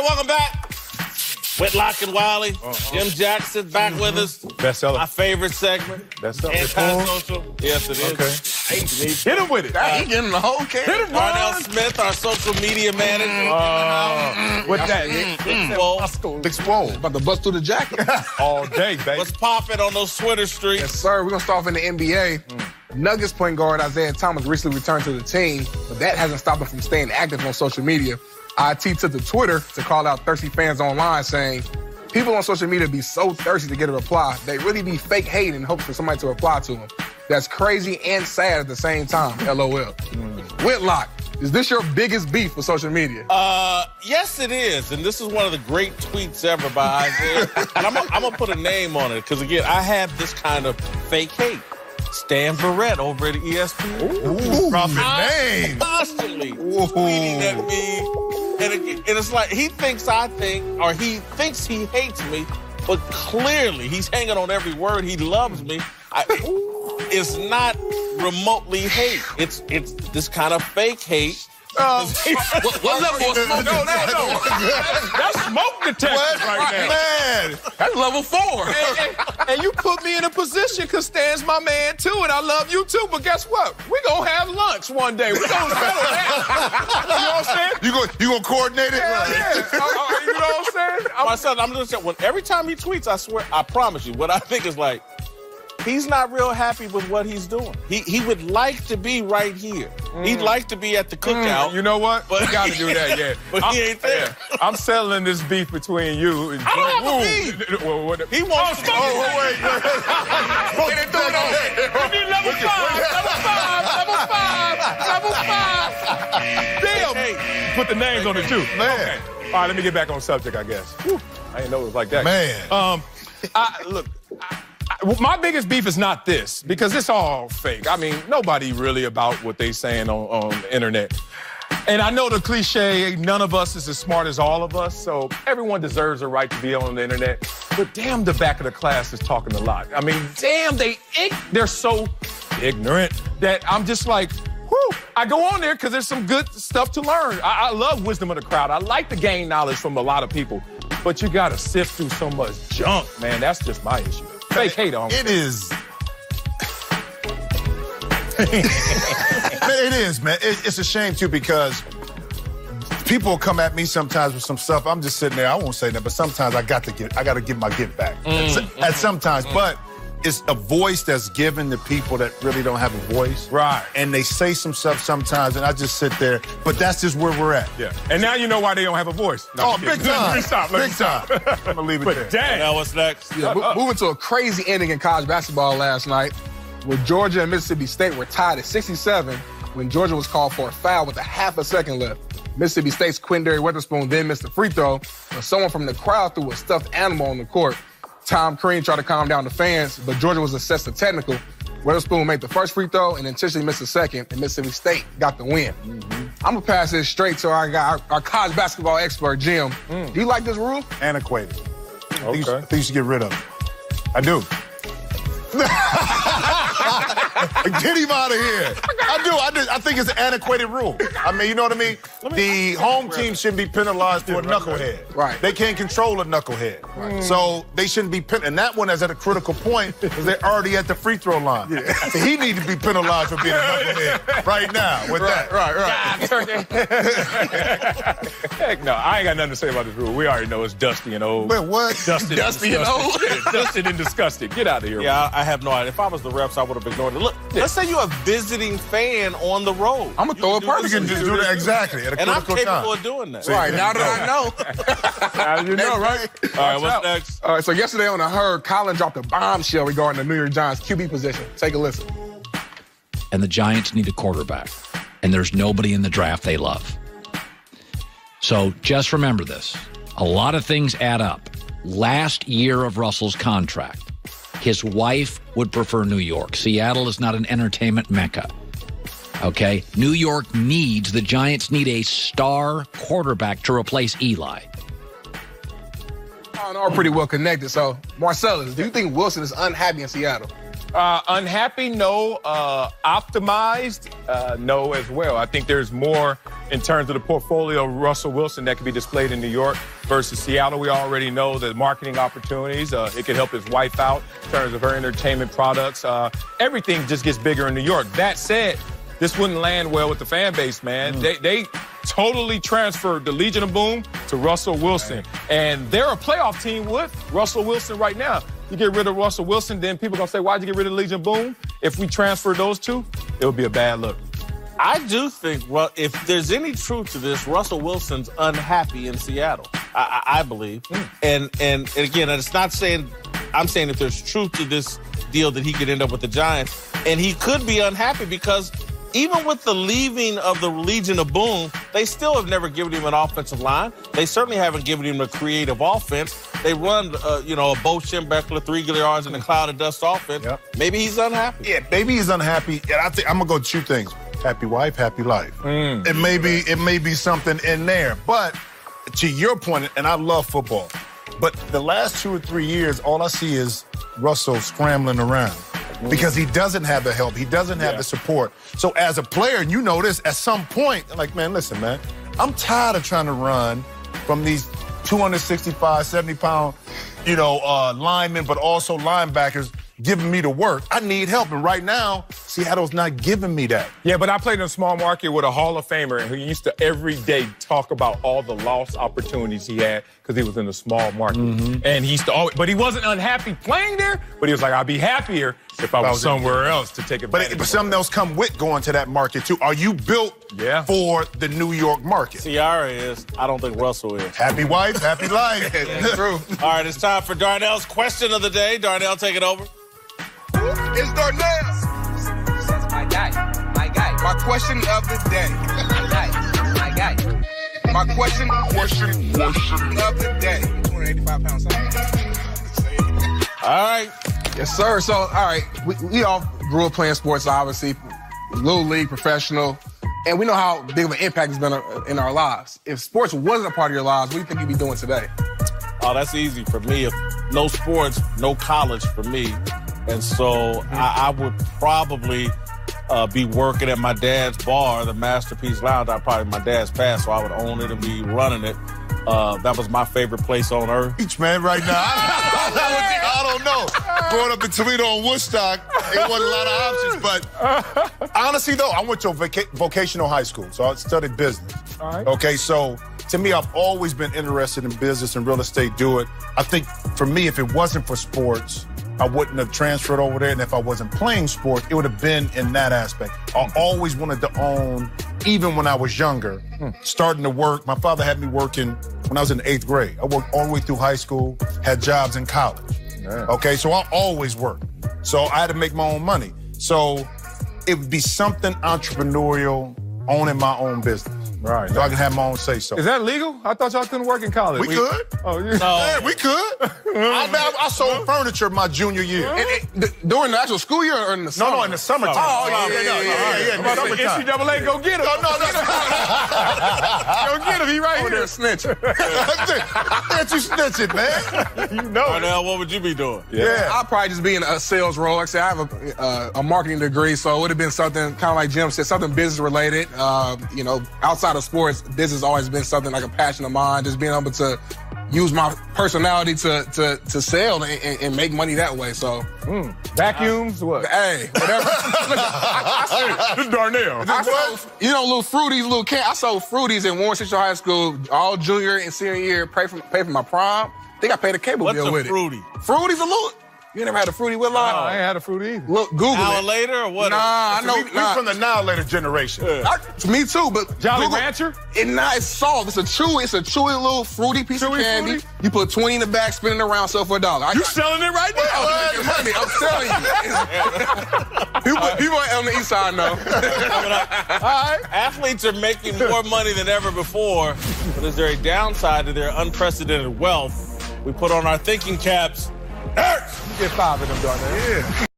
right, welcome back. Whitlock and Wiley. Jim Jackson back with us. Bestseller. My favorite segment. Bestseller. Anti-social. Yes, it is. Okay. Hit him with it. He getting the whole can. Hit him, Darnell Smith, our social media manager. What's that? Big swole. About to bust through the jacket. All day, baby. What's popping on those Twitter streets? Yes, sir. We're going to start off in the NBA. Nuggets point guard Isaiah Thomas recently returned to the team, but that hasn't stopped him from staying active on social media. IT took to Twitter to call out thirsty fans online, saying, people on social media be so thirsty to get a reply. They really be fake hating in hopes for somebody to reply to them. That's crazy and sad at the same time, LOL. Whitlock, is this your biggest beef with social media? Yes, it is. And this is one of the great tweets ever by Isaiah. And I'm going to put a name on it because, again, I have this kind of fake hate. Stan Barrett over at ESPN. Dropping names. Constantly tweeting at me. And it's like he thinks I think, or he thinks he hates me, but clearly he's hanging on every word. He loves me. It's not remotely hate. It's this kind of fake hate. What level of smoke? No. That's smoke detection right now. Man, that's level 4. And you put me in a position because Stan's my man, too, and I love you, too. But guess what? We're going to have lunch one day. We're going to settle that. You know what I'm saying? You gonna coordinate it? Yeah. You know what I'm saying? My son, I'm just saying, every time he tweets, I swear, I promise you, what I think is like, he's not real happy with what he's doing. He would like to be right here. He'd like to be at the cookout. You know what? But You got to do that, yeah. But he ain't there. I'm settling this beef between you and I don't have a beef. He wants to wait. We need level 5. Damn. Hey. Put the names on it, too. Man. Okay. All right, let me get back on subject, I guess. Whew. I didn't know it was like that. Man. My biggest beef is not this, because it's all fake. I mean, nobody really about what they saying on the internet. And I know the cliche, none of us is as smart as all of us, so everyone deserves a right to be on the internet. But damn, the back of the class is talking a lot. I mean, damn, they're so ignorant that I'm just like, whew. I go on there because there's some good stuff to learn. I love wisdom of the crowd. I like to gain knowledge from a lot of people. But you got to sift through so much junk, man. That's just my issue. Fake hate on it is. It is, man. It's a shame, too, because people come at me sometimes with some stuff. I'm just sitting there. I won't say that, but sometimes I got to give my get back. At sometimes, but it's a voice that's given to people that really don't have a voice. Right. And they say some stuff sometimes, and I just sit there. But that's just where we're at. Yeah. And now you know why they don't have a voice. No, big time. Big time. I'm going to leave it there. Dang. Now what's next? Yeah, moving to a crazy ending in college basketball last night, where Georgia and Mississippi State were tied at 67 when Georgia was called for a foul with a half a second left. Mississippi State's Quindary Weatherspoon then missed a free throw, but someone from the crowd threw a stuffed animal on the court. Tom Crean tried to calm down the fans, but Georgia was assessed a technical. Weatherspoon made the first free throw and intentionally missed the second, and Mississippi State got the win. I'm going to pass this straight to our college basketball expert, Jim. Do you like this rule? Antiquated. Okay. I think you should get rid of it. I do. Get him out of here. I do. I think it's an antiquated rule. I mean, you know what I mean? The home team shouldn't be penalized for a knucklehead. Right. They can't control a knucklehead. Right. So they shouldn't be penalized. And that one is at a critical point because they're already at the free throw line. Yeah. So he needs to be penalized for being a knucklehead right now with that. Right. Heck no, I ain't got nothing to say about this rule. We already know it's dusty and old. Wait, what? Dusty and old? Dusty and disgusted. Get out of here. Yeah, I have no idea. If I was the refs, I would have ignored it. Look, let's say you're a visiting fan on the road. I'm going to throw a party. You can just do that exactly at a and I'm critical capable time. of doing that. Right, now that I know. Now you know, right? All right, what's next? All right, so yesterday on The Herd, Colin dropped a bombshell regarding the New York Giants QB position. Take a listen. And the Giants need a quarterback. And there's nobody in the draft they love. So just remember this. A lot of things add up. Last year of Russell's contract, his wife would prefer New York. Seattle is not an entertainment mecca. Okay? New York the Giants need a star quarterback to replace Eli. And are pretty well connected. So, Marcellus, do you think Wilson is unhappy in Seattle? Unhappy, no. Optimized, no as well. I think there's more in terms of the portfolio of Russell Wilson that can be displayed in New York versus Seattle. We already know the marketing opportunities. It can help his wife out in terms of her entertainment products. Everything just gets bigger in New York. That said, this wouldn't land well with the fan base, man. They totally transferred the Legion of Boom to Russell Wilson. And they're a playoff team with Russell Wilson right now. You get rid of Russell Wilson, then people are going to say, why'd you get rid of the Legion of Boom? If we transfer those two, it would be a bad look. I do think, well, if there's any truth to this, Russell Wilson's unhappy in Seattle, I believe. And again, it's not saying, I'm saying if there's truth to this deal that he could end up with the Giants, and he could be unhappy because even with the leaving of the Legion of Boom, they still have never given him an offensive line. They certainly haven't given him a creative offense. They run, a Bo Schembechler, 3 yards in the cloud of dust offense. Yep. Maybe he's unhappy. Yeah, maybe he's unhappy. And I think I'm going to go 2 things. Happy wife, happy life. It may be something in there. But to your point, and I love football, but the last 2 or 3 years, all I see is Russell scrambling around. Because he doesn't have the help. He doesn't have the support. So as a player, and you know this, at some point, like, man, listen, man, I'm tired of trying to run from these 265, 70-pound, linemen, but also linebackers giving me the work. I need help. And right now, Seattle's not giving me that. Yeah, but I played in a small market with a Hall of Famer who used to every day talk about all the lost opportunities he had because he was in a small market. And he used to always, but he wasn't unhappy playing there, but he was like, I'd be happier if I was somewhere else to take advantage. But something else come with going to that market, too. Are you built for the New York market? Ciara is. I don't think Russell is. Happy wife, happy life. That's true. All right, it's time for Darnell's question of the day. Darnell, take it over. It's Darnell. My guy. My question of the day. My guy. My question of the day. 285 pounds. All right. Yes, sir. So, all right, we all grew up playing sports, obviously, little league, professional, and we know how big of an impact it's been in our lives. If sports wasn't a part of your lives, what do you think you'd be doing today? Oh, that's easy for me. If no sports, no college for me. And so I would probably be working at my dad's bar, the Masterpiece Lounge. My dad's passed, so I would own it and be running it. That was my favorite place on earth. Beach, man, right now. I don't know. Growing up in Toledo and Woodstock, it wasn't a lot of options. But honestly, though, I went to a vocational high school, so I studied business. All right. Okay, so to me, I've always been interested in business and real estate, do it. I think for me, if it wasn't for sports, I wouldn't have transferred over there. And if I wasn't playing sports, it would have been in that aspect. I always wanted to own, even when I was younger, starting to work. My father had me working when I was in 8th grade. I worked all the way through high school, had jobs in college. Yeah. Okay, so I always worked. So I had to make my own money. So it would be something entrepreneurial, owning my own business. Right. So I can have my own say-so. Is that legal? I thought y'all couldn't work in college. We could. Oh, yeah. Yeah, we could. I sold furniture my junior year. During the actual school year or in the summer? No, in the summertime. Oh, yeah. I'm about to say, NCAA, go get him. No. Go get him. He right Oh, here. they're snitching. Can't you snitch it, man? You know it. Darnell, what would you be doing? Yeah. I'll probably just be in a sales role. Like I said, I have a marketing degree, so it would have been something, kind of like Jim said, something business-related. Outside of sports, business has always been something like a passion of mine, just being able to use my personality to sell and make money that way. So, Vacuums, what? hey, whatever. This is Darnell. I sold, little fruities, I sold fruities in Warren Central High School all junior and senior year, pay for my prom. I think I paid a cable What's bill a with fruity? it. Fruities a little. You never had a fruity Whitlock? I ain't had a fruit either. Look, Google Hour it. later or what? Nah, I know. We from the now later generation. Me too, but Jolly Google, Rancher? It's soft. It's a chewy little fruity piece of candy. Fruity? You put 20 in the back, spin it around, sell for $1. You selling it right now? I'm telling you. People on the east side know. All right. Athletes are making more money than ever before, but is there a downside to their unprecedented wealth? We put on our thinking caps. Get 5 of them, Darnell. Yeah.